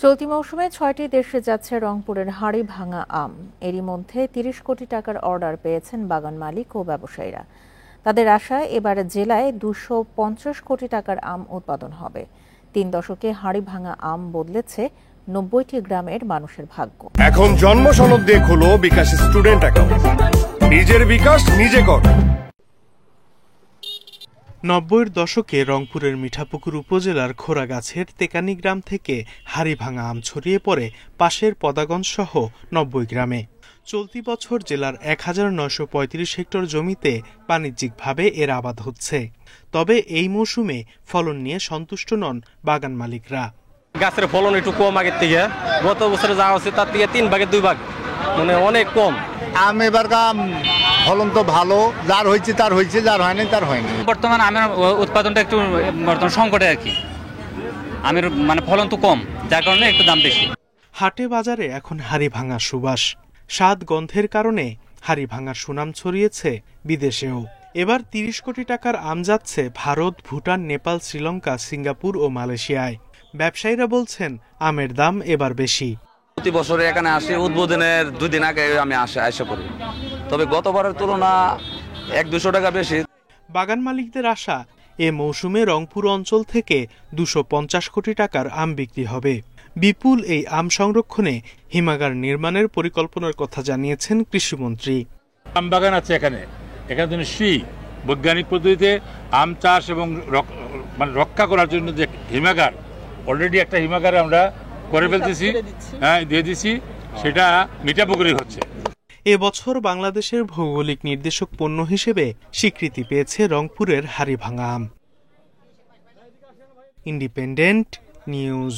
চলতি মৌসুমে ৬টি দেশে যাচ্ছে রংপুরের হাড়ি ভাঙা আম। এরই মধ্যে ৩০ কোটি টাকার অর্ডার পেয়েছেন বাগান মালিক ও ব্যবসায়ীরা। তাদের আশায় এবার জেলায় ২৫০ কোটি টাকার আম উৎপাদন হবে। ৩ দশকে হাড়ি ভাঙা আম বদলেছে ৯০টি গ্রামের মানুষের ভাগ্য। এখন জন্ম সনদ দিয়ে খোলো বিকাশ স্টুডেন্ট অ্যাকাউন্ট। নিজের বিকাশ নিজে কর। ৯০-এর দশকে রংপুরের মিঠাপুকুর উপজেলার খোরাগাছের তেকানি গ্রাম থেকে হাড়িভাঙা আম ছড়িয়ে পড়ে পাশের পদাগঞ্জ সহ ৯০ গ্রামে। চলতি বছর জেলার ১,৯৩৫ হেক্টর জমিতে বাণিজ্যিকভাবে এর আবাদ হচ্ছে। তবে এই মৌসুমে ফলন নিয়ে সন্তুষ্ট নন বাগান মালিকরা। গাছের ফলন একটু কম আগের থেকে, গত বছরে যা হচ্ছে তার থেকে ৩ ভাগের 2 ভাগ, মানে অনেক কম। আম এবার ফলন তো ভালো, যার হয়েছে তার হয়েছে, যার হয়নি তার হয়নি। বর্তমানে আমের উৎপাদনটা একটু বর্তমান সংকটে আর কি। আমের মানে ফলন তো কম, যার কারণে একটু দাম বেশি। হাটে বাজারে এখন হাড়িভাঙা সুবাস, স্বাদ গন্ধের কারণে হাড়িভাঙার সুনাম ছড়িয়েছে বিদেশেও। এবার ৩০ কোটি টাকার আম যাচ্ছে ভারত, ভুটান, নেপাল, শ্রীলঙ্কা, সিঙ্গাপুর ও মালয়েশিয়ায়। ব্যবসায়ীরা বলছেন আমের দাম এবার বেশি। প্রতি বছরে এখানে আসি, উদ্বোধনের 2 দিন আগে আমি আসা করি, তবে গতবারের তুলনা 100-200 টাকা বেশি। বাগান মালিকদের আশা এ মৌসুমে রংপুর অঞ্চল থেকে ২৫০ কোটি টাকার আম বিক্রি হবে। বিপুল এই আম সংরক্ষণে হিমাগার নির্মাণের পরিকল্পনার কথা জানিয়েছেন কৃষিমন্ত্রী। আম বাগান আছে এখানে বৈজ্ঞানিক পদ্ধতিতে আম চাষ এবং রক্ষা করার জন্য যে হিমাগার, অলরেডি একটা হিমাগার আমরা করে ফেলতেছি, দিয়ে দিছি, সেটা মিঠাপুকুরে হচ্ছে। এবছর বাংলাদেশের ভৌগোলিক নির্দেশক পণ্য হিসেবে স্বীকৃতি পেয়েছে রংপুরের হাড়িভাঙা আম। Independent news.